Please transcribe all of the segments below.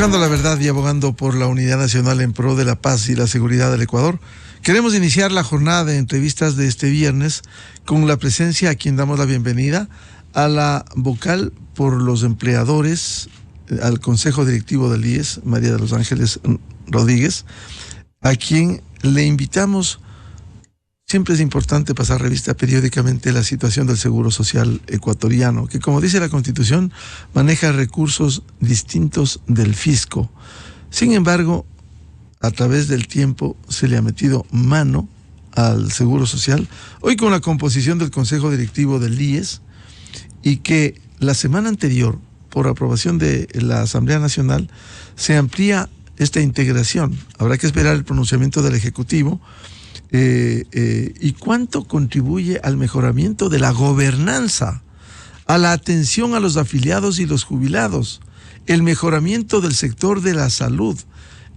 Buscando la verdad y abogando por la unidad nacional en pro de la paz y la seguridad del Ecuador, queremos iniciar la jornada de entrevistas de este viernes con la presencia, a quien damos la bienvenida, a la vocal por los empleadores, al Consejo Directivo del IES, María de los Ángeles Rodríguez, a quien le invitamos. Siempre es importante pasar revista periódicamente la situación del Seguro Social ecuatoriano, que, como dice la Constitución, maneja recursos distintos del fisco. Sin embargo, a través del tiempo se le ha metido mano al Seguro Social, hoy con la composición del Consejo Directivo del IES, y que la semana anterior, por aprobación de la Asamblea Nacional, se amplía esta integración. Habrá que esperar el pronunciamiento del Ejecutivo. ¿Y cuánto contribuye al mejoramiento de la gobernanza, a la atención a los afiliados y los jubilados, el mejoramiento del sector de la salud,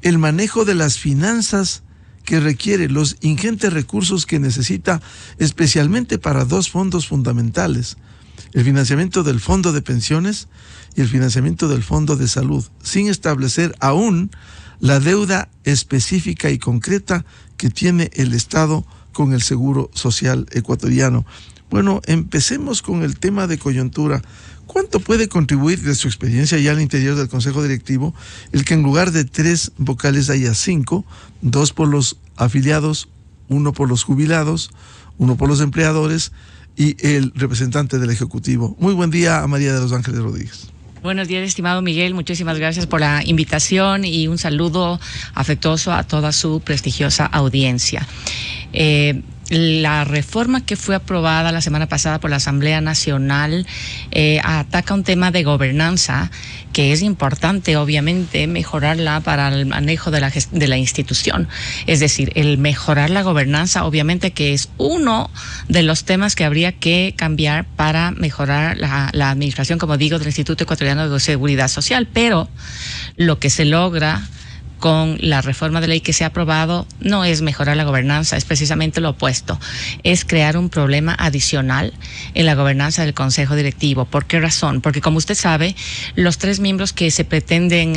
el manejo de las finanzas que requiere, los ingentes recursos que necesita, especialmente para dos fondos fundamentales: el financiamiento del Fondo de Pensiones y el financiamiento del Fondo de Salud, sin establecer aún la deuda específica y concreta que tiene el Estado con el Seguro Social ecuatoriano? Bueno, empecemos con el tema de coyuntura. ¿Cuánto puede contribuir, de su experiencia ya al interior del Consejo Directivo, el que en lugar de 3 vocales haya 5, 2 por los afiliados, 1 por los jubilados, 1 por los empleadores y el representante del Ejecutivo? Muy buen día a María de los Ángeles Rodríguez. Buenos días, estimado Miguel. Muchísimas gracias por la invitación y un saludo afectuoso a toda su prestigiosa audiencia. La reforma que fue aprobada la semana pasada por la Asamblea Nacional ataca un tema de gobernanza que es importante, obviamente, mejorarla para el manejo de la institución. Es decir, el mejorar la gobernanza, obviamente, que es uno de los temas que habría que cambiar para mejorar la administración, como digo, del Instituto Ecuatoriano de Seguridad Social. Pero lo que se logra con la reforma de ley que se ha aprobado no es mejorar la gobernanza, es precisamente lo opuesto, es crear un problema adicional en la gobernanza del Consejo Directivo. ¿Por qué razón? Porque, como usted sabe, los 3 miembros que se pretenden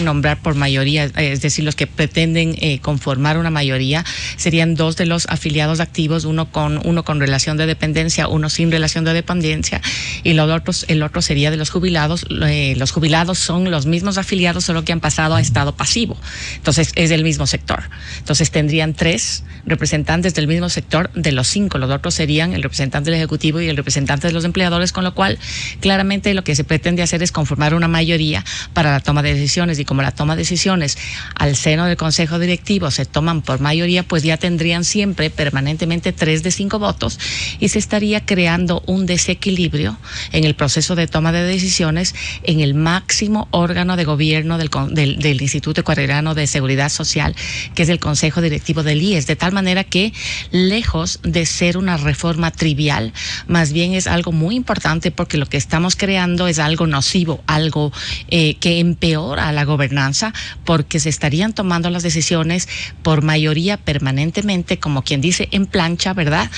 nombrar por mayoría, es decir, los que pretenden conformar una mayoría, serían 2 de los afiliados activos, uno con relación de dependencia, uno sin relación de dependencia, y el otro sería de los jubilados. Los jubilados son los mismos afiliados, solo que han pasado a estado pasivo. Entonces es del mismo sector. Entonces tendrían 3 representantes del mismo sector de los 5. Los otros serían el representante del Ejecutivo y el representante de los empleadores, con lo cual claramente lo que se pretende hacer es conformar una mayoría para la toma de decisiones. Y como la toma de decisiones al seno del Consejo Directivo se toman por mayoría, pues ya tendrían siempre permanentemente 3 de 5 votos, y se estaría creando un desequilibrio en el proceso de toma de decisiones en el máximo órgano de gobierno del Instituto Ecuatoriano de Seguridad Social, que es el Consejo Directivo del IES, de tal manera que, lejos de ser una reforma trivial, más bien es algo muy importante, porque lo que estamos creando es algo nocivo, algo que empeora la gobernanza, porque se estarían tomando las decisiones por mayoría permanentemente, como quien dice, en plancha, ¿verdad?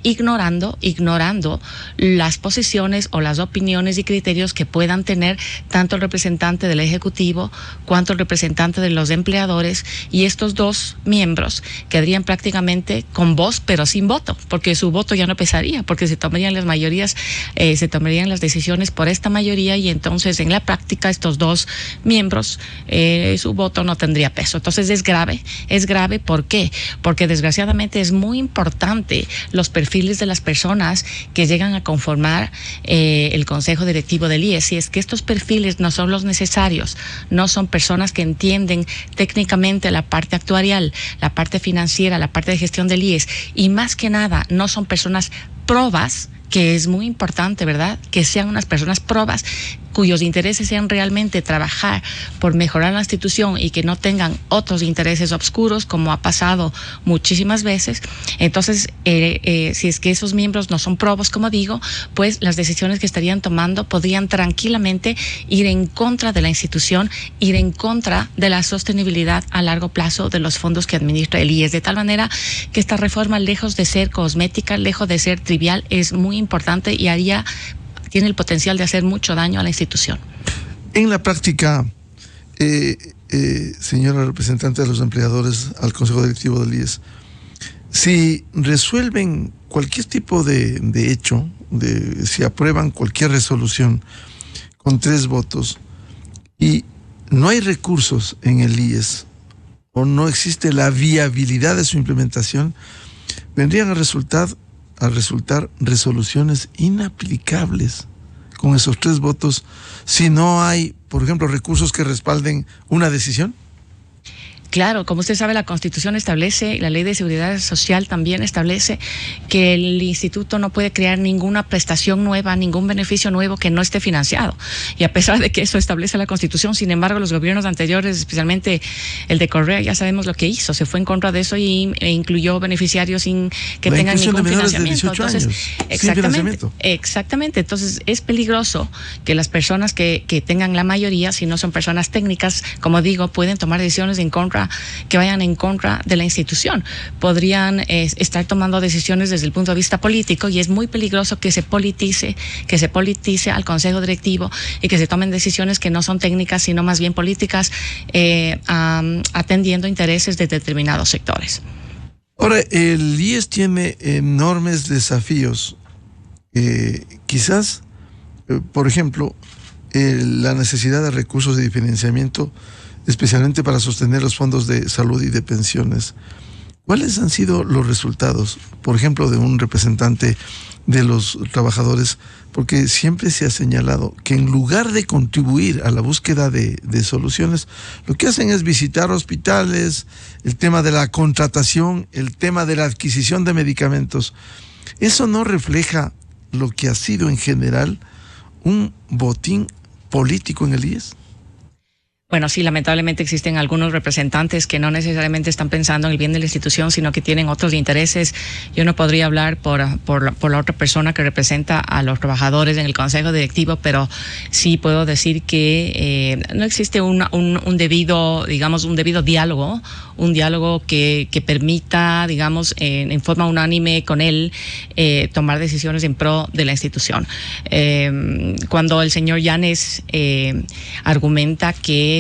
Ignorando las posiciones o las opiniones y criterios que puedan tener tanto el representante del Ejecutivo cuanto el representante de los empleadores, y estos 2 miembros quedarían prácticamente con voz pero sin voto, porque su voto ya no pesaría, porque se tomarían las mayorías, se tomarían las decisiones por esta mayoría, y entonces en la práctica estos 2 miembros, su voto no tendría peso. Entonces es grave. ¿Por qué? Porque desgraciadamente es muy importante los perfiles de las personas que llegan a conformar el Consejo Directivo del IES. Si es que estos perfiles no son los necesarios, no son personas que entienden técnicamente la parte actuarial, la parte financiera, la parte de gestión del IES, y más que nada no son personas probas, que es muy importante, ¿verdad? Que sean unas personas probas cuyos intereses sean realmente trabajar por mejorar la institución y que no tengan otros intereses oscuros, como ha pasado muchísimas veces. Entonces, si es que esos miembros no son probos, como digo, pues las decisiones que estarían tomando podrían tranquilamente ir en contra de la institución, ir en contra de la sostenibilidad a largo plazo de los fondos que administra el IES, de tal manera que esta reforma, lejos de ser cosmética, lejos de ser trivial, es muy importante y tiene el potencial de hacer mucho daño a la institución. En la práctica, señora representante de los empleadores al Consejo Directivo del IES, si resuelven cualquier tipo de hecho, si aprueban cualquier resolución con 3 votos y no hay recursos en el IES o no existe la viabilidad de su implementación, vendrían a resultar resoluciones inaplicables con esos 3 votos si no hay, por ejemplo, recursos que respalden una decisión. Claro, como usted sabe, la Constitución establece, la Ley de Seguridad Social también establece que el instituto no puede crear ninguna prestación nueva, ningún beneficio nuevo que no esté financiado. Y a pesar de que eso establece la Constitución, sin embargo, los gobiernos anteriores, especialmente el de Correa, ya sabemos lo que hizo. Se fue en contra de eso e incluyó beneficiarios sin que tengan ningún financiamiento. Entonces, exactamente. Entonces, es peligroso que las personas que tengan la mayoría, si no son personas técnicas, como digo, pueden tomar decisiones que vayan en contra de la institución. Podrían estar tomando decisiones desde el punto de vista político y es muy peligroso que se politice al Consejo Directivo y que se tomen decisiones que no son técnicas, sino más bien políticas, atendiendo intereses de determinados sectores. Ahora, el IES tiene enormes desafíos. Quizás, por ejemplo, la necesidad de recursos de financiamiento, especialmente para sostener los fondos de salud y de pensiones. ¿Cuáles han sido los resultados, por ejemplo, de un representante de los trabajadores? Porque siempre se ha señalado que en lugar de contribuir a la búsqueda de soluciones, lo que hacen es visitar hospitales, el tema de la contratación, el tema de la adquisición de medicamentos. ¿Eso no refleja lo que ha sido en general un botín político en el IES? Bueno, sí, lamentablemente existen algunos representantes que no necesariamente están pensando en el bien de la institución, sino que tienen otros intereses. Yo no podría hablar por la otra persona que representa a los trabajadores en el Consejo Directivo, pero sí puedo decir que no existe un debido diálogo, un diálogo que permita, digamos, en forma unánime con él, tomar decisiones en pro de la institución. Cuando el señor Yanes argumenta que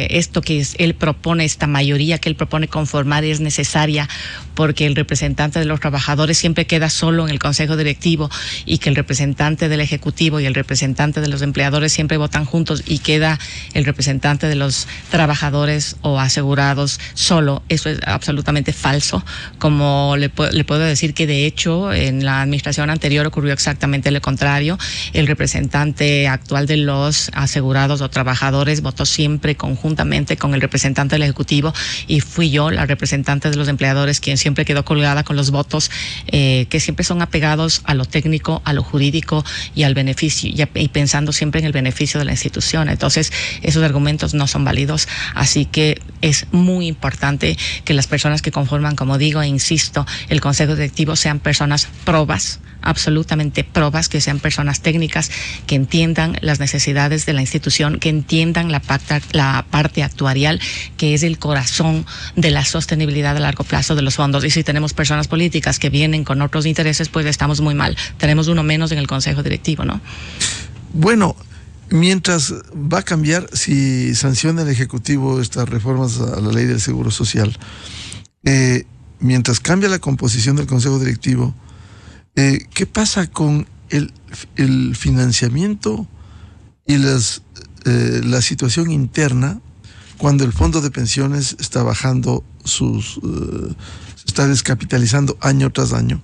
esto que él propone, esta mayoría que él propone conformar es necesaria porque el representante de los trabajadores siempre queda solo en el Consejo Directivo y que el representante del Ejecutivo y el representante de los empleadores siempre votan juntos y queda el representante de los trabajadores o asegurados solo. Eso es absolutamente falso. Como le puedo decir que de hecho en la administración anterior ocurrió exactamente lo contrario. El representante actual de los asegurados o trabajadores votó siempre conjuntamente con el representante del Ejecutivo y fui yo, la representante de los empleadores, quien siempre quedó colgada con los votos que siempre son apegados a lo técnico, a lo jurídico y al beneficio, y pensando siempre en el beneficio de la institución. Entonces, esos argumentos no son válidos, así que es muy importante que las personas que conforman, como digo e insisto, el Consejo Directivo sean personas probas, absolutamente probas, que sean personas técnicas, que entiendan las necesidades de la institución, que entiendan la parte actuarial, que es el corazón de la sostenibilidad a largo plazo de los fondos. Y si tenemos personas políticas que vienen con otros intereses, pues estamos muy mal. Tenemos uno menos en el Consejo Directivo, ¿no? Bueno, mientras va a cambiar, si sanciona el Ejecutivo estas reformas a la Ley del Seguro Social, mientras cambia la composición del Consejo Directivo, ¿qué pasa con el financiamiento y la situación interna cuando el fondo de pensiones está bajando se está descapitalizando año tras año?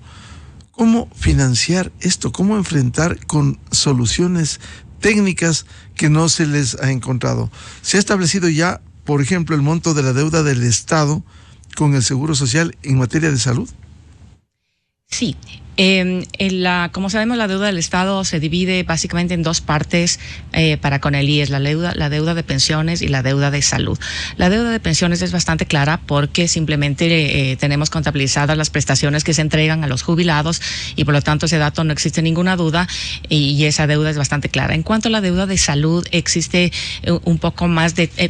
¿Cómo financiar esto? ¿Cómo enfrentar con soluciones técnicas que no se les ha encontrado? ¿Se ha establecido ya, por ejemplo, el monto de la deuda del Estado con el Seguro Social en materia de salud? Sí. Como sabemos, la deuda del Estado se divide básicamente en dos partes para con el IES, la deuda de pensiones y la deuda de salud. La deuda de pensiones es bastante clara porque simplemente tenemos contabilizadas las prestaciones que se entregan a los jubilados y por lo tanto ese dato no existe ninguna duda y esa deuda es bastante clara. En cuanto a la deuda de salud, existe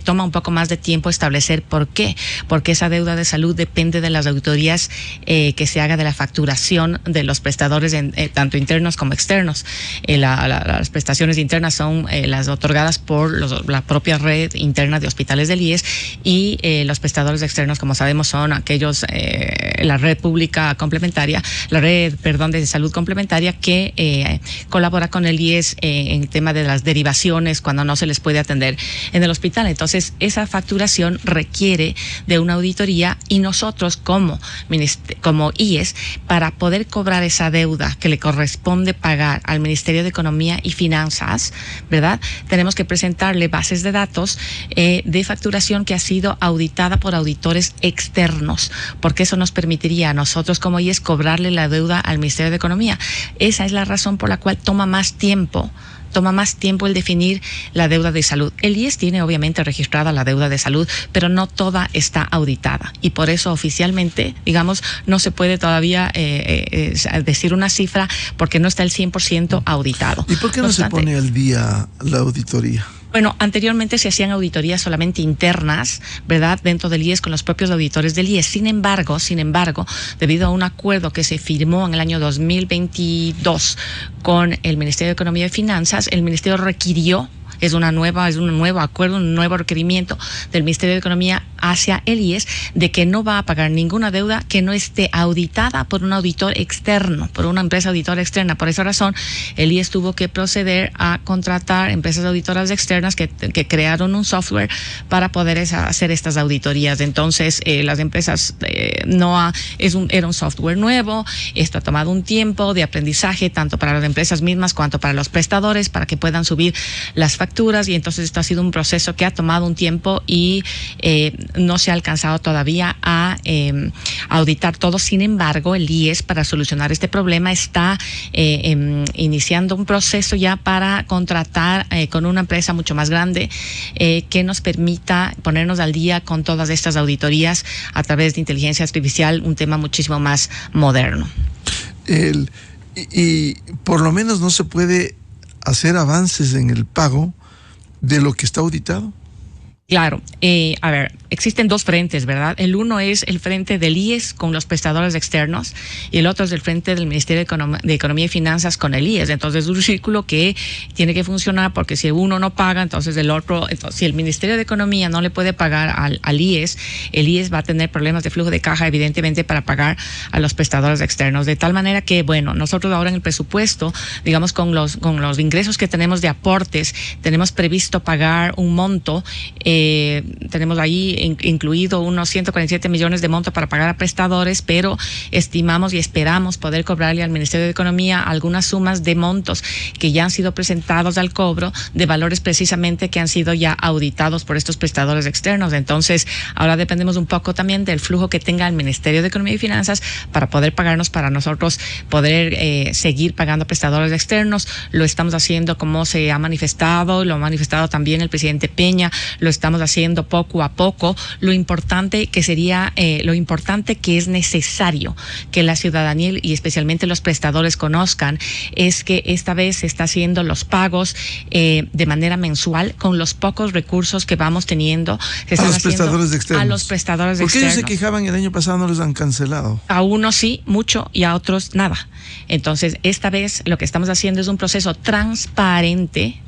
toma un poco más de tiempo establecer por qué, porque esa deuda de salud depende de las auditorías que se haga de la facturación de los los prestadores tanto internos como externos. Las prestaciones internas son las otorgadas por la propia red interna de hospitales del IES, y los prestadores externos, como sabemos, son aquellos, la red pública complementaria, la red, perdón, de salud complementaria que colabora con el IES en el tema de las derivaciones cuando no se les puede atender en el hospital. Entonces, esa facturación requiere de una auditoría, y nosotros como IES, para poder cobrar esa deuda que le corresponde pagar al Ministerio de Economía y Finanzas, ¿verdad? Tenemos que presentarle bases de datos de facturación que ha sido auditada por auditores externos, porque eso nos permitiría a nosotros como IES cobrarle la deuda al Ministerio de Economía. Esa es la razón por la cual toma más tiempo el definir la deuda de salud. El IES tiene obviamente registrada la deuda de salud, pero no toda está auditada, y por eso oficialmente, digamos, no se puede todavía decir una cifra porque no está el 100% auditado. ¿Y por qué no se pone al día la auditoría? Bueno, anteriormente se hacían auditorías solamente internas, ¿verdad?, dentro del IES con los propios auditores del IES. Sin embargo, debido a un acuerdo que se firmó en el año 2022 con el Ministerio de Economía y Finanzas, el Ministerio requirió, es un nuevo acuerdo, un nuevo requerimiento del Ministerio de Economía hacia el IES, de que no va a pagar ninguna deuda que no esté auditada por un auditor externo, por una empresa auditora externa. Por esa razón, el IES tuvo que proceder a contratar empresas auditoras externas que crearon un software para poder hacer estas auditorías. Entonces, las empresas era un software nuevo. Esto ha tomado un tiempo de aprendizaje, tanto para las empresas mismas cuanto para los prestadores, para que puedan subir las facturas, y entonces esto ha sido un proceso que ha tomado un tiempo y no se ha alcanzado todavía a auditar todo. Sin embargo, el IES, para solucionar este problema, está iniciando un proceso ya para contratar con una empresa mucho más grande que nos permita ponernos al día con todas estas auditorías a través de inteligencia artificial, un tema muchísimo más moderno. Y por lo menos no se puede hacer avances en el pago de lo que está auditado. Claro, a ver, existen dos frentes, ¿verdad? El uno es el frente del IES con los prestadores externos, y el otro es el frente del Ministerio de Economía y Finanzas con el IES. Entonces es un círculo que tiene que funcionar, porque si uno no paga, entonces si el Ministerio de Economía no le puede pagar al IES, el IES va a tener problemas de flujo de caja, evidentemente, para pagar a los prestadores externos. De tal manera que, bueno, nosotros ahora en el presupuesto, digamos, con los ingresos que tenemos de aportes, tenemos previsto pagar un monto. Tenemos ahí incluido unos 147 millones de monto para pagar a prestadores, pero estimamos y esperamos poder cobrarle al Ministerio de Economía algunas sumas de montos que ya han sido presentados al cobro, de valores precisamente que han sido ya auditados por estos prestadores externos. Entonces, ahora dependemos un poco también del flujo que tenga el Ministerio de Economía y Finanzas para poder pagarnos, para nosotros poder seguir pagando a prestadores externos. Lo estamos haciendo como se ha manifestado, lo ha manifestado también el presidente Peña, lo estamos haciendo poco a poco. Lo importante que es necesario que la ciudadanía y especialmente los prestadores conozcan es que esta vez se está haciendo los pagos de manera mensual con los pocos recursos que vamos teniendo. A los prestadores externos. A los prestadores externos. Porque ellos se quejaban el año pasado, no les han cancelado. A unos sí, mucho, y a otros nada. Entonces, esta vez lo que estamos haciendo es un proceso transparente,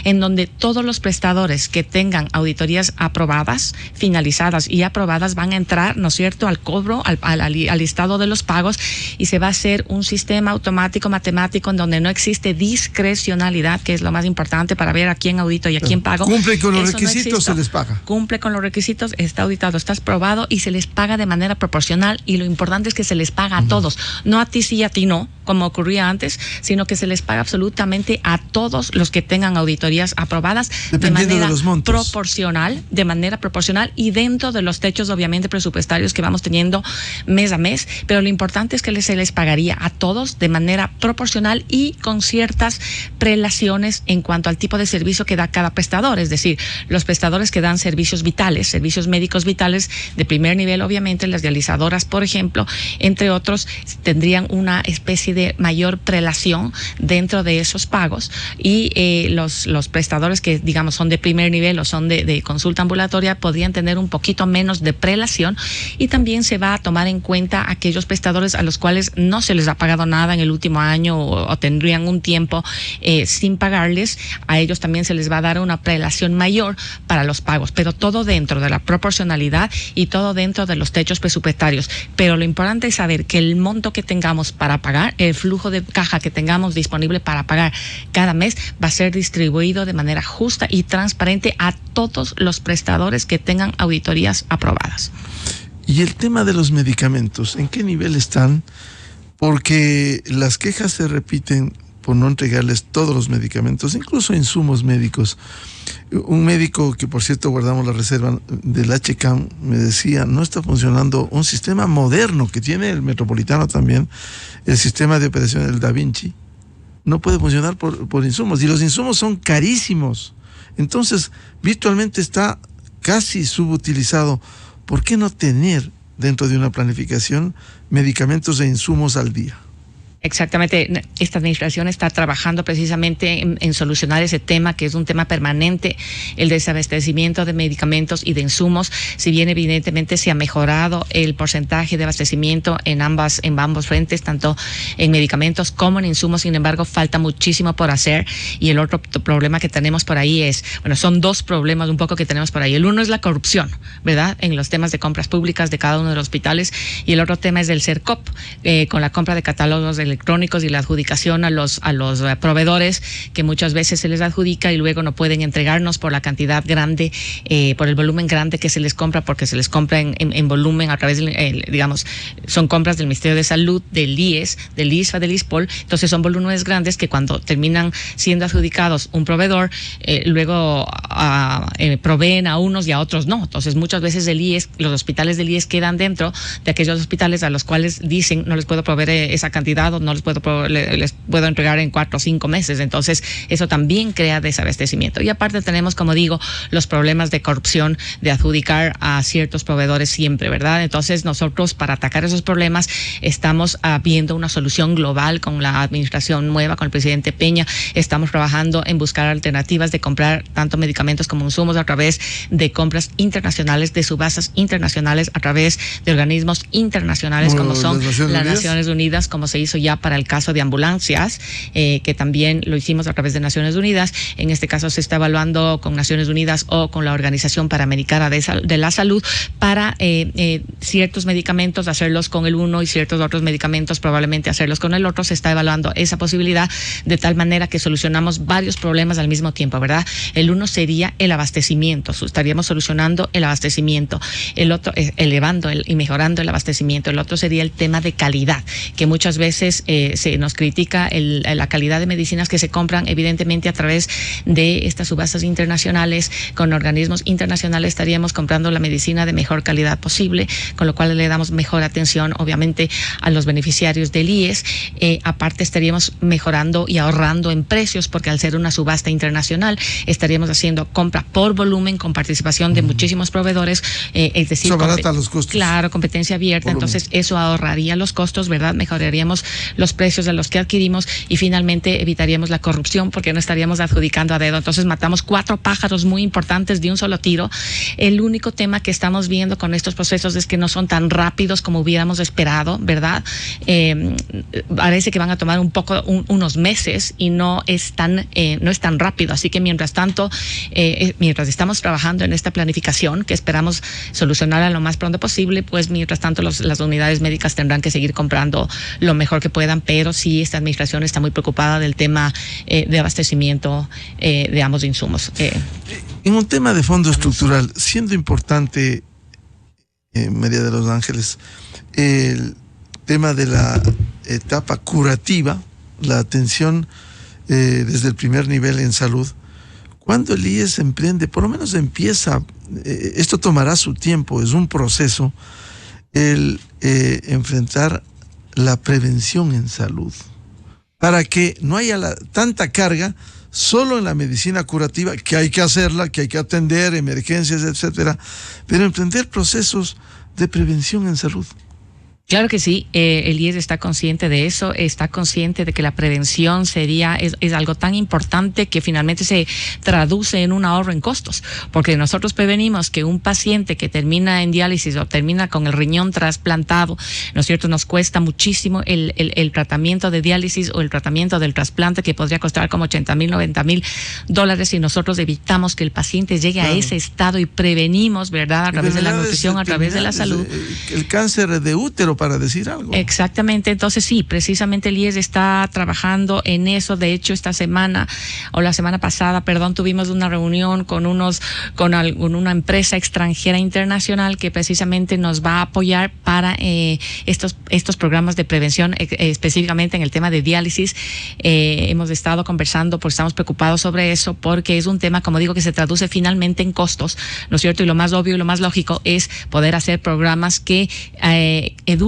en donde todos los prestadores que tengan auditorías aprobadas, finalizadas y aprobadas van a entrar, ¿no es cierto?, al cobro, al listado de los pagos, y se va a hacer un sistema automático, matemático, en donde no existe discrecionalidad, que es lo más importante para ver a quién audito y a quién pago. Cumple con los requisitos, se les paga. Cumple con los requisitos, está auditado, está aprobado y se les paga de manera proporcional, y lo importante es que se les paga a todos, no a ti sí y a ti no, como ocurría antes, sino que se les paga absolutamente a todos los que tengan auditorías aprobadas de manera proporcional y dentro de los techos obviamente presupuestarios que vamos teniendo mes a mes, pero lo importante es que se les pagaría a todos de manera proporcional y con ciertas prelaciones en cuanto al tipo de servicio que da cada prestador. Es decir, los prestadores que dan servicios vitales, servicios médicos vitales de primer nivel, obviamente las dializadoras, por ejemplo, entre otros, tendrían una especie de mayor prelación dentro de esos pagos, y los prestadores que, digamos, son de primer nivel o son de consulta ambulatoria podrían tener un poquito menos de prelación, y también se va a tomar en cuenta aquellos prestadores a los cuales no se les ha pagado nada en el último año o tendrían un tiempo sin pagarles. A ellos también se les va a dar una prelación mayor para los pagos, pero todo dentro de la proporcionalidad y todo dentro de los techos presupuestarios. Pero lo importante es saber que el monto que tengamos para pagar, el flujo de caja que tengamos disponible para pagar cada mes, va a ser distribuido de manera justa y transparente a todos los prestadores que tengan auditorías aprobadas. Y el tema de los medicamentos, ¿en qué nivel están? Porque las quejas se repiten por no entregarles todos los medicamentos, incluso insumos médicos. Un médico que, por cierto, guardamos la reserva del HCAM, me decía, no está funcionando un sistema moderno que tiene el Metropolitano también, el sistema de operación del Da Vinci, no puede funcionar por insumos, y los insumos son carísimos. Entonces, virtualmente está casi subutilizado. ¿Por qué no tener dentro de una planificación medicamentos e insumos al día? Exactamente, esta administración está trabajando precisamente en solucionar ese tema, que es un tema permanente, el desabastecimiento de medicamentos y de insumos. Si bien evidentemente se ha mejorado el porcentaje de abastecimiento en ambos frentes, tanto en medicamentos como en insumos, sin embargo falta muchísimo por hacer. Y el otro problema que tenemos por ahí son dos problemas un poco que tenemos por ahí. El uno es la corrupción, ¿verdad?, en los temas de compras públicas de cada uno de los hospitales, y el otro tema es del CERCOP, con la compra de catálogos electrónicos y la adjudicación a los proveedores, que muchas veces se les adjudica y luego no pueden entregarnos por la cantidad grande, por el volumen grande que se les compra, porque se les compra en volumen a través digamos, son compras del Ministerio de Salud, del IES, del ISFA, del ISPOL. Entonces son volúmenes grandes que cuando terminan siendo adjudicados un proveedor, luego proveen a unos y a otros no. Entonces muchas veces los hospitales del IES quedan dentro de aquellos hospitales a los cuales dicen no les puedo proveer esa cantidad, o no les puedo entregar en 4 o 5 meses. Entonces eso también crea desabastecimiento. Y aparte tenemos, como digo, los problemas de corrupción, de adjudicar a ciertos proveedores siempre, ¿verdad? Entonces nosotros, para atacar esos problemas, estamos viendo una solución global con la administración nueva, con el presidente Peña. Estamos trabajando en buscar alternativas de comprar tanto medicamentos como insumos a través de compras internacionales, de subastas internacionales, a través de organismos internacionales como son las Naciones Unidas, como se hizo ya para el caso de ambulancias, que también lo hicimos a través de Naciones Unidas. En este caso se está evaluando con Naciones Unidas o con la Organización Panamericana de la Salud para ciertos medicamentos hacerlos con el uno y ciertos otros medicamentos probablemente hacerlos con el otro. Se está evaluando esa posibilidad de tal manera que solucionamos varios problemas al mismo tiempo, ¿verdad? El uno sería el abastecimiento, estaríamos solucionando el abastecimiento, el otro elevando y mejorando el abastecimiento. El otro sería el tema de calidad, que muchas veces se nos critica la calidad de medicinas que se compran, evidentemente a través de estas subastas internacionales, con organismos internacionales estaríamos comprando la medicina de mejor calidad posible, con lo cual le damos mejor atención obviamente a los beneficiarios del IES. Aparte estaríamos mejorando y ahorrando en precios, porque al ser una subasta internacional estaríamos haciendo compra por volumen con participación de muchísimos proveedores, es decir, eso abarata los costos. Claro, competencia abierta. Volumen. Entonces eso ahorraría los costos, ¿verdad? Mejoraríamos los precios de los que adquirimos y finalmente evitaríamos la corrupción, porque no estaríamos adjudicando a dedo. Entonces matamos 4 pájaros muy importantes de un solo tiro. El único tema que estamos viendo con estos procesos es que no son tan rápidos como hubiéramos esperado, ¿verdad? Parece que van a tomar unos meses y no es tan rápido. Así que mientras tanto, mientras estamos trabajando en esta planificación, que esperamos solucionarla lo más pronto posible, pues mientras tanto las unidades médicas tendrán que seguir comprando lo mejor que puedan, pero sí esta administración está muy preocupada del tema de abastecimiento de ambos insumos. En un tema de fondo estructural, siendo importante, María de los Ángeles, el tema de la etapa curativa, la atención desde el primer nivel en salud, cuando el IES emprende, por lo menos empieza, esto tomará su tiempo, es un proceso, el enfrentar la prevención en salud, para que no haya tanta carga solo en la medicina curativa, que hay que hacerla, que hay que atender emergencias, etcétera, pero emprender procesos de prevención en salud. Claro que sí, el IES está consciente de eso, está consciente de que la prevención es algo tan importante que finalmente se traduce en un ahorro en costos, porque nosotros prevenimos que un paciente que termina en diálisis o termina con el riñón trasplantado, ¿no es cierto?, nos cuesta muchísimo el tratamiento de diálisis o el tratamiento del trasplante, que podría costar como $80,000, $90,000, y nosotros evitamos que el paciente llegue a ese estado y prevenimos, ¿verdad?, a través de la nutrición, a través de la salud. El cáncer de útero, para decir algo. Exactamente, entonces sí, precisamente el IES está trabajando en eso. De hecho, esta semana o la semana pasada, tuvimos una reunión con una empresa extranjera internacional que precisamente nos va a apoyar para estos programas de prevención, específicamente en el tema de diálisis. Hemos estado conversando porque estamos preocupados sobre eso, porque es un tema, como digo, que se traduce finalmente en costos, ¿no es cierto? Y lo más obvio y lo más lógico es poder hacer programas que eduquen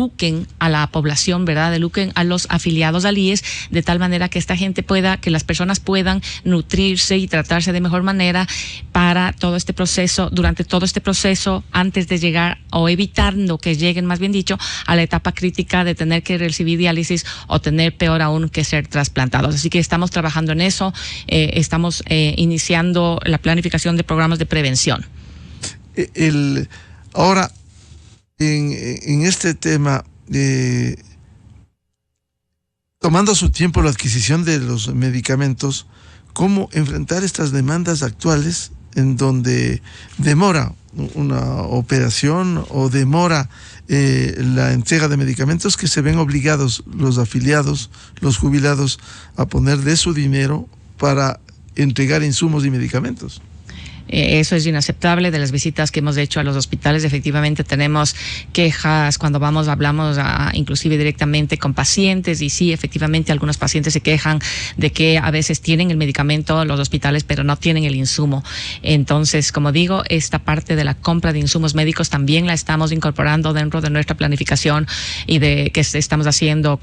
a la población, ¿verdad? Eduquen a los afiliados al IES, de tal manera que que las personas puedan nutrirse y tratarse de mejor manera para todo este proceso, durante todo este proceso, antes de llegar, o evitando que lleguen, más bien dicho, a la etapa crítica de tener que recibir diálisis o tener, peor aún, que ser trasplantados. Así que estamos trabajando en eso, estamos iniciando la planificación de programas de prevención. Ahora, en este tema, tomando su tiempo la adquisición de los medicamentos, ¿cómo enfrentar estas demandas actuales en donde demora una operación o demora la entrega de medicamentos, que se ven obligados los afiliados, los jubilados, a poner de su dinero para entregar insumos y medicamentos? Eso es inaceptable. De las visitas que hemos hecho a los hospitales, efectivamente tenemos quejas cuando hablamos inclusive directamente con pacientes, y sí, efectivamente algunos pacientes se quejan de que a veces tienen el medicamento los hospitales, pero no tienen el insumo. Entonces, como digo, esta parte de la compra de insumos médicos también la estamos incorporando dentro de nuestra planificación y de que estamos haciendo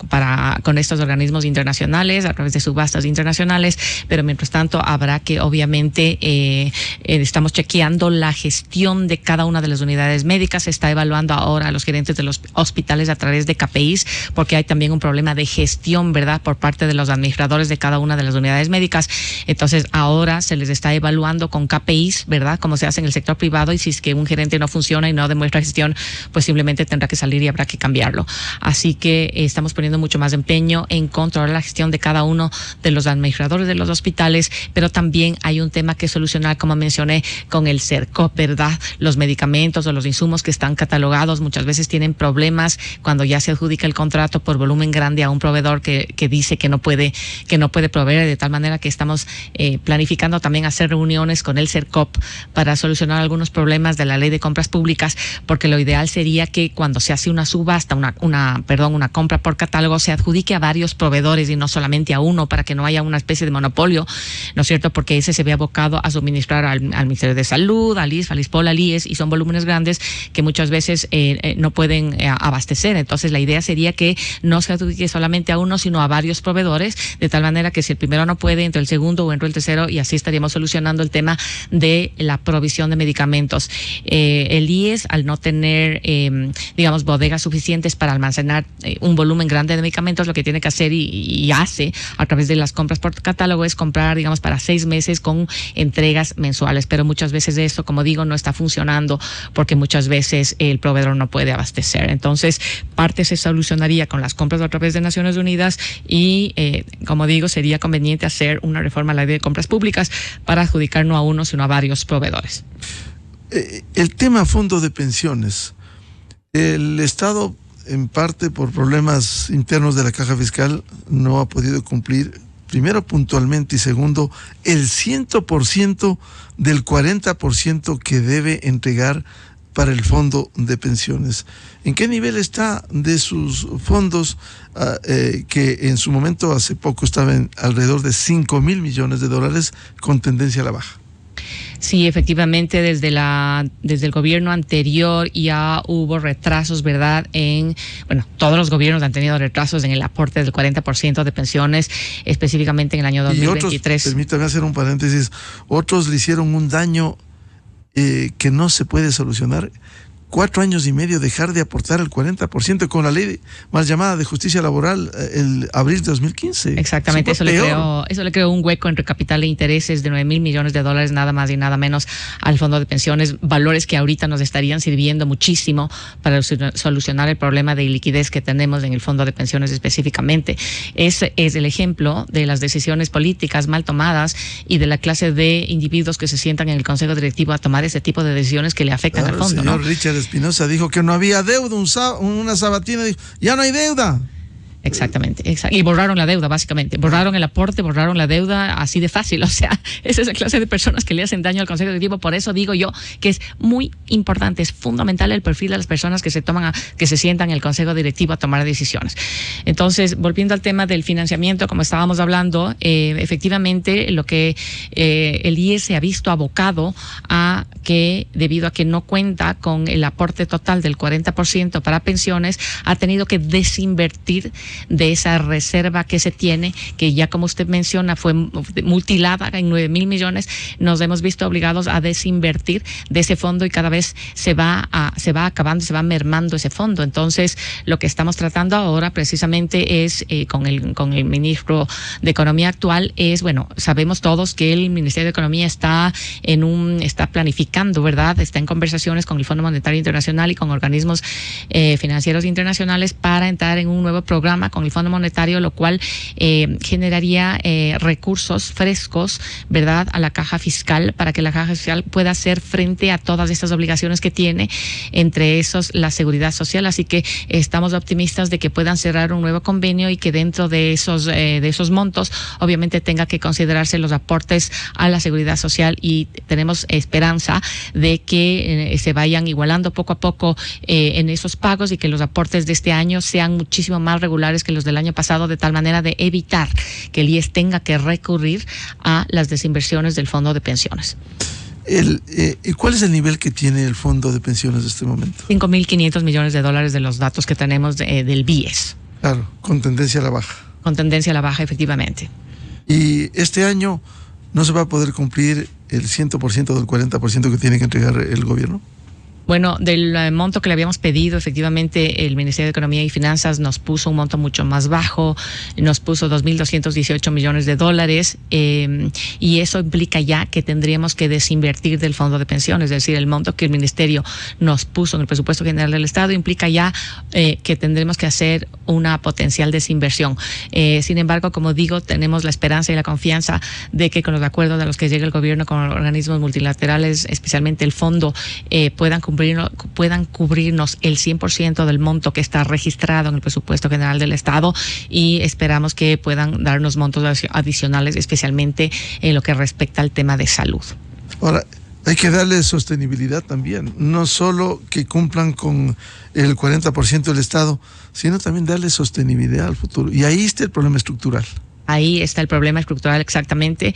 con estos organismos internacionales a través de subastas internacionales, pero mientras tanto habrá que, obviamente, estamos chequeando la gestión de cada una de las unidades médicas. Se está evaluando ahora a los gerentes de los hospitales a través de KPIs, porque hay también un problema de gestión, ¿verdad?, por parte de los administradores de cada una de las unidades médicas. Entonces, ahora se les está evaluando con KPIs, ¿verdad?, como se hace en el sector privado, y si es que un gerente no funciona y no demuestra gestión, pues simplemente tendrá que salir y habrá que cambiarlo. Así que estamos poniendo mucho más empeño en controlar la gestión de cada uno de los administradores de los hospitales, pero también hay un tema que solucionar, como mencioné, con el CERCOP, ¿verdad? Los medicamentos o los insumos que están catalogados muchas veces tienen problemas cuando ya se adjudica el contrato por volumen grande a un proveedor que dice que no puede proveer, de tal manera que estamos planificando también hacer reuniones con el CERCOP para solucionar algunos problemas de la ley de compras públicas, porque lo ideal sería que cuando se hace una subasta, una compra por catálogo, se adjudique a varios proveedores y no solamente a uno, para que no haya una especie de monopolio, ¿no es cierto? Porque ese se ve abocado a suministrar al Ministerio de Salud, al ISF, al ISPOL, al IES, y son volúmenes grandes que muchas veces no pueden abastecer. Entonces, la idea sería que no se adjudique solamente a uno, sino a varios proveedores, de tal manera que si el primero no puede, entre el segundo o entre el tercero, y así estaríamos solucionando el tema de la provisión de medicamentos. El IES, al no tener, bodegas suficientes para almacenar un volumen grande de medicamentos, lo que tiene que hacer y hace a través de las compras por catálogo es comprar, para 6 meses con entregas mensuales. Pero muchas veces esto, como digo, no está funcionando porque muchas veces el proveedor no puede abastecer. Entonces, parte se solucionaría con las compras a través de Naciones Unidas y, como digo, sería conveniente hacer una reforma a la ley de compras públicas para adjudicar no a uno, sino a varios proveedores. El tema fondo de pensiones. El Estado, en parte por problemas internos de la caja fiscal, no ha podido cumplir, primero puntualmente, y segundo, el 100% del 40% que debe entregar para el fondo de pensiones. ¿En qué nivel está de sus fondos, que en su momento, hace poco, estaban alrededor de $5,000 millones, con tendencia a la baja? Sí, efectivamente, desde el gobierno anterior ya hubo retrasos, ¿verdad? Todos los gobiernos han tenido retrasos en el aporte del 40% de pensiones, específicamente en el año 2023. Y otros, permítame hacer un paréntesis, otros le hicieron un daño que no se puede solucionar. 4 años y medio dejar de aportar el 40% con la ley mal llamada de justicia laboral el abril de 2015. Exactamente, eso le creó un hueco entre capital e intereses de 9,000 millones de dólares, nada más y nada menos, al fondo de pensiones, valores que ahorita nos estarían sirviendo muchísimo para solucionar el problema de liquidez que tenemos en el fondo de pensiones específicamente. Ese es el ejemplo de las decisiones políticas mal tomadas y de la clase de individuos que se sientan en el consejo directivo a tomar ese tipo de decisiones que le afectan al fondo. El señor Richard Espinosa dijo que no había deuda, una sabatina dijo, ya no hay deuda. Exactamente, y borraron la deuda, básicamente. Borraron el aporte, borraron la deuda, así de fácil. O sea, esa es la clase de personas que le hacen daño al Consejo Directivo. Por eso digo yo que es muy importante, es fundamental el perfil de las personas que se sientan en el Consejo Directivo a tomar decisiones. Entonces, volviendo al tema del financiamiento, como estábamos hablando, efectivamente, lo que el IES se ha visto abocado a que, debido a que no cuenta con el aporte total del 40% para pensiones, ha tenido que desinvertir de esa reserva que se tiene, que ya como usted menciona fue mutilada en 9,000 millones, nos hemos visto obligados a desinvertir de ese fondo y cada vez se va acabando, se va mermando ese fondo. Entonces, lo que estamos tratando ahora precisamente es, con el ministro de Economía actual, es, bueno, sabemos todos que el Ministerio de Economía está planificando, ¿verdad? Está en conversaciones con el Fondo Monetario Internacional y con organismos financieros internacionales para entrar en un nuevo programa con el Fondo Monetario, lo cual generaría recursos frescos, ¿verdad?, a la caja fiscal, para que la caja fiscal pueda hacer frente a todas estas obligaciones que tiene, entre esos la seguridad social. Así que estamos optimistas de que puedan cerrar un nuevo convenio y que dentro de esos montos, obviamente, tenga que considerarse los aportes a la seguridad social, y tenemos esperanza de que se vayan igualando poco a poco en esos pagos y que los aportes de este año sean muchísimo más regulares que los del año pasado, de tal manera de evitar que el IES tenga que recurrir a las desinversiones del fondo de pensiones. ¿Y cuál es el nivel que tiene el fondo de pensiones en este momento? 5,500 millones de dólares de los datos que tenemos del BIES. Claro, con tendencia a la baja. Con tendencia a la baja, efectivamente. Y este año no se va a poder cumplir el 100% del 40% que tiene que entregar el gobierno. Bueno, del monto que le habíamos pedido, efectivamente, el Ministerio de Economía y Finanzas nos puso un monto mucho más bajo, nos puso 2,218 millones de dólares, y eso implica ya que tendríamos que desinvertir del fondo de pensiones, es decir, el monto que el Ministerio nos puso en el presupuesto general del Estado implica ya que tendremos que hacer una potencial desinversión. Sin embargo, como digo, tenemos la esperanza y la confianza de que con los acuerdos a los que llegue el gobierno con organismos multilaterales, especialmente el fondo, puedan cubrirnos el 100% del monto que está registrado en el presupuesto general del Estado, y esperamos que puedan darnos montos adicionales, especialmente en lo que respecta al tema de salud. Ahora, hay que darle sostenibilidad también, no solo que cumplan con el 40% del Estado, sino también darle sostenibilidad al futuro. Y ahí está el problema estructural. Ahí está el problema estructural, exactamente.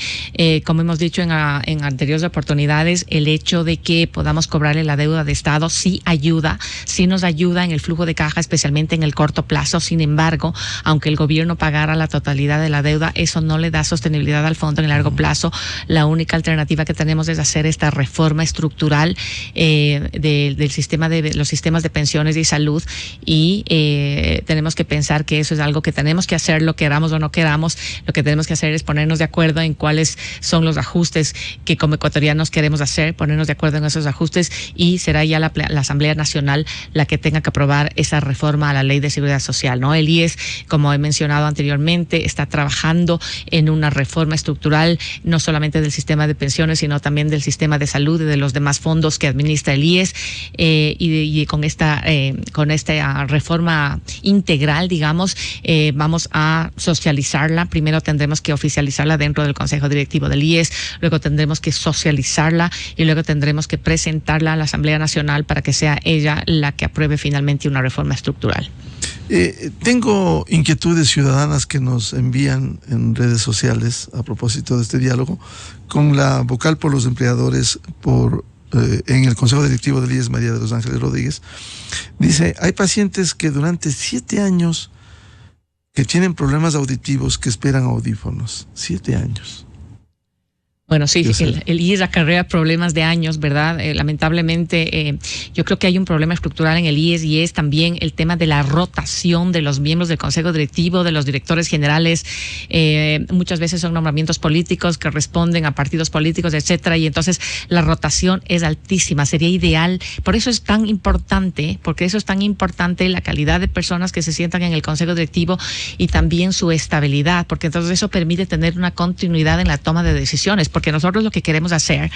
Como hemos dicho en anteriores oportunidades, el hecho de que podamos cobrarle la deuda de Estado sí nos ayuda en el flujo de caja, especialmente en el corto plazo. Sin embargo, aunque el gobierno pagara la totalidad de la deuda, eso no le da sostenibilidad al fondo en el largo plazo. La única alternativa que tenemos es hacer esta reforma estructural del sistema de los sistemas de pensiones y salud, y tenemos que pensar que eso es algo que tenemos que hacer, lo queramos o no queramos. Lo que tenemos que hacer es ponernos de acuerdo en cuáles son los ajustes que como ecuatorianos queremos hacer, ponernos de acuerdo en esos ajustes, y será ya la Asamblea Nacional la que tenga que aprobar esa reforma a la Ley de Seguridad Social, ¿no? El IES, como he mencionado anteriormente, está trabajando en una reforma estructural, no solamente del sistema de pensiones, sino también del sistema de salud y de los demás fondos que administra el IES, y con esta reforma integral, digamos, vamos a socializarla. Primero tendremos que oficializarla dentro del Consejo Directivo del IES, luego tendremos que socializarla y luego tendremos que presentarla a la Asamblea Nacional para que sea ella la que apruebe finalmente una reforma estructural. Tengo inquietudes ciudadanas que nos envían en redes sociales a propósito de este diálogo con la vocal por los empleadores en el Consejo Directivo del IES, María de los Ángeles Rodríguez. Dice, hay pacientes que durante 7 años que tienen problemas auditivos que esperan audífonos. 7 años. Bueno, sí, el IES acarrea problemas de años, ¿verdad? Lamentablemente, yo creo que hay un problema estructural en el IES y es también el tema de la rotación de los miembros del Consejo Directivo, de los directores generales. Muchas veces son nombramientos políticos que responden a partidos políticos, etcétera, y entonces la rotación es altísima. Sería ideal, por eso es tan importante, la calidad de personas que se sientan en el Consejo Directivo y también su estabilidad, porque entonces eso permite tener una continuidad en la toma de decisiones. Porque nosotros lo que queremos hacer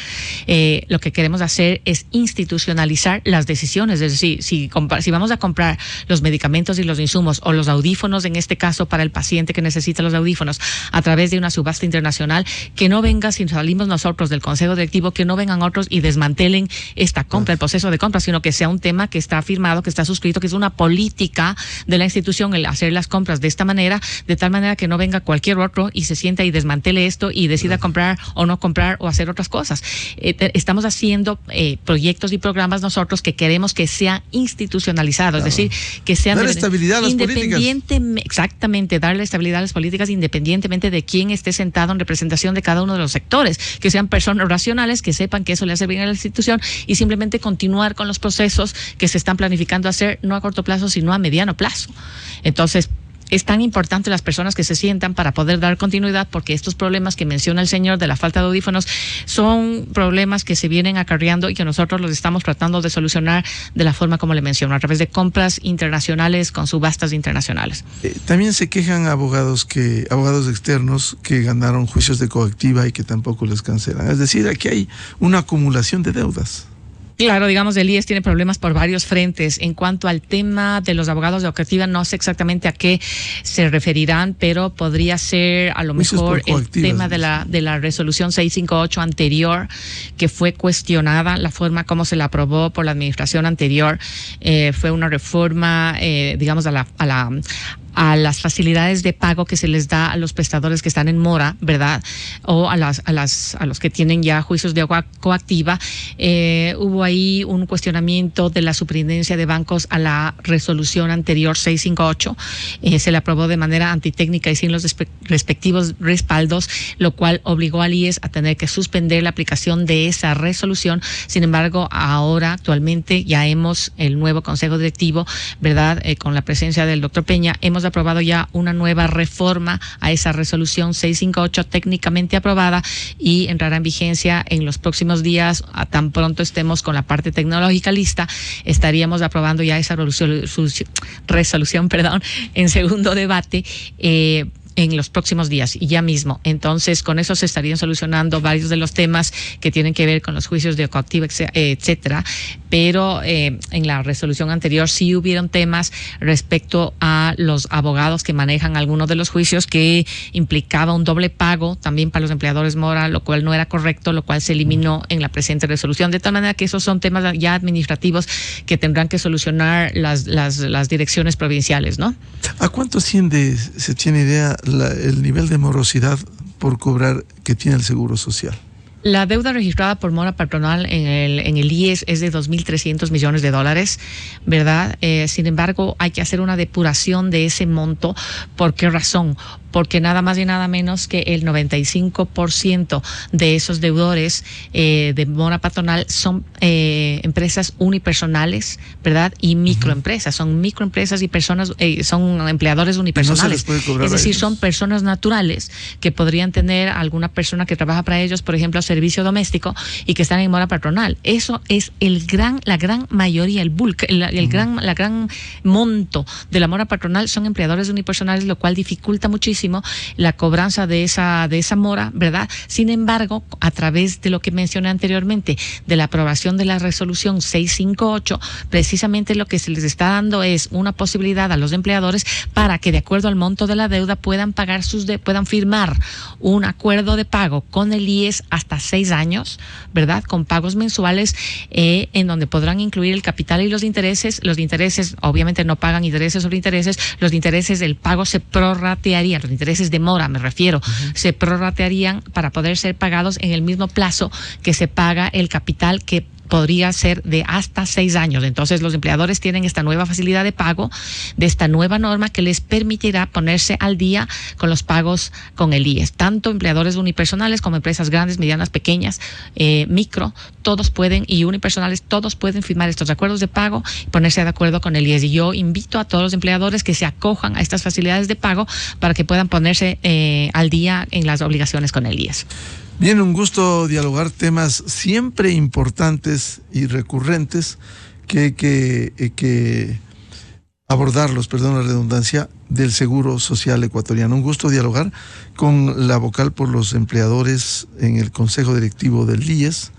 es institucionalizar las decisiones. Es decir, si vamos a comprar los medicamentos y los insumos o los audífonos, en este caso para el paciente que necesita los audífonos, a través de una subasta internacional, que no venga, si salimos nosotros del Consejo Directivo, que no vengan otros y desmantelen esta compra, el proceso de compra, sino que sea un tema que está firmado, que está suscrito, que es una política de la institución el hacer las compras de esta manera, de tal manera que no venga cualquier otro y se sienta y desmantele esto y decida comprar o no comprar o hacer otras cosas. Estamos haciendo proyectos y programas nosotros que queremos que sean institucionalizados, es decir, que sean darle estabilidad a las políticas. Exactamente, darle estabilidad a las políticas independientemente de quién esté sentado en representación de cada uno de los sectores, que sean personas racionales, que sepan que eso le hace bien a la institución y simplemente continuar con los procesos que se están planificando hacer, no a corto plazo, sino a mediano plazo. Entonces, es tan importante las personas que se sientan para poder dar continuidad, porque estos problemas que menciona el señor de la falta de audífonos son problemas que se vienen acarreando y que nosotros los estamos tratando de solucionar de la forma como le menciono, a través de compras internacionales con subastas internacionales. También se quejan abogados externos que ganaron juicios de coactiva y que tampoco les cancelan. Es decir, aquí hay una acumulación de deudas. Claro, digamos, el IES tiene problemas por varios frentes. En cuanto al tema de los abogados de coactiva, no sé exactamente a qué se referirán, pero podría ser a lo mejor el tema de la resolución 658 anterior, que fue cuestionada, la forma como se la aprobó por la administración anterior. Fue una reforma, digamos, a las facilidades de pago que se les da a los prestadores que están en mora, ¿verdad? O a los que tienen ya juicios de agua coactiva. Hubo ahí un cuestionamiento de la superintendencia de bancos a la resolución anterior 658. Se le aprobó de manera antitécnica y sin los respectivos respaldos, lo cual obligó al IES a tener que suspender la aplicación de esa resolución. Sin embargo, ahora, actualmente, ya el nuevo Consejo Directivo, ¿verdad? Con la presencia del doctor Peña, hemos aprobado ya una nueva reforma a esa resolución 658 técnicamente aprobada y entrará en vigencia en los próximos días. A tan pronto estemos con la parte tecnológica lista, estaríamos aprobando ya esa resolución en segundo debate en los próximos días y ya mismo. Entonces, con eso se estarían solucionando varios de los temas que tienen que ver con los juicios de coactiva, etcétera. Pero en la resolución anterior sí hubieron temas respecto a los abogados que manejan algunos de los juicios, que implicaba un doble pago también para los empleadores mora, lo cual no era correcto, lo cual se eliminó en la presente resolución. De tal manera que esos son temas ya administrativos que tendrán que solucionar las direcciones provinciales, ¿no? ¿A cuánto asciende, se tiene idea, el nivel de morosidad por cobrar que tiene el Seguro Social? La deuda registrada por mora patronal en el IES es de 2.300 millones de dólares, ¿verdad? Sin embargo, hay que hacer una depuración de ese monto. ¿Por qué razón? Porque nada más y nada menos que el 95% de esos deudores de mora patronal son empresas unipersonales, ¿verdad? Y microempresas. Son microempresas y personas, son empleadores unipersonales. No se les puede cobrar, es decir, son personas naturales que podrían tener alguna persona que trabaja para ellos, por ejemplo, servicio doméstico, y que están en mora patronal. Eso es la gran mayoría, el bulk, la gran monto de la mora patronal son empleadores unipersonales, lo cual dificulta muchísimo la cobranza de esa mora, ¿verdad? Sin embargo, a través de lo que mencioné anteriormente, de la aprobación de la resolución 658, precisamente lo que se les está dando es una posibilidad a los empleadores para que, de acuerdo al monto de la deuda, puedan firmar un acuerdo de pago con el IES hasta 6 años, ¿verdad? Con pagos mensuales, en donde podrán incluir el capital y los intereses. Los intereses, obviamente, no pagan intereses sobre intereses. Los intereses, el pago se prorratearía. Los intereses de mora, me refiero, se prorratearían para poder ser pagados en el mismo plazo que se paga el capital que podría ser de hasta 6 años. Entonces los empleadores tienen esta nueva facilidad de pago de esta nueva norma que les permitirá ponerse al día con los pagos con el IES. Tanto empleadores unipersonales como empresas grandes, medianas, pequeñas, micro, todos pueden, y unipersonales, todos pueden firmar estos acuerdos de pago y ponerse de acuerdo con el IES. Y yo invito a todos los empleadores que se acojan a estas facilidades de pago para que puedan ponerse al día en las obligaciones con el IES. Bien, un gusto dialogar temas siempre importantes y recurrentes que abordarlos, perdón la redundancia, del Seguro Social Ecuatoriano. Un gusto dialogar con la vocal por los empleadores en el Consejo Directivo del IES,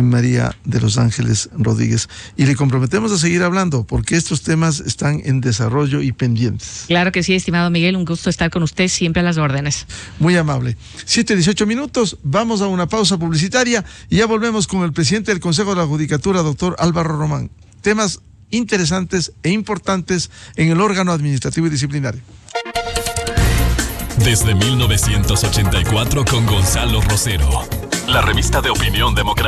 María de los Ángeles Rodríguez. Y le comprometemos a seguir hablando porque estos temas están en desarrollo y pendientes. Claro que sí, estimado Miguel, un gusto estar con usted, siempre a las órdenes. Muy amable. 7:18 minutos, vamos a una pausa publicitaria y ya volvemos con el presidente del Consejo de la Judicatura, doctor Álvaro Román. Temas interesantes e importantes en el órgano administrativo y disciplinario. Desde 1984 con Gonzalo Rosero, la revista de opinión democrática.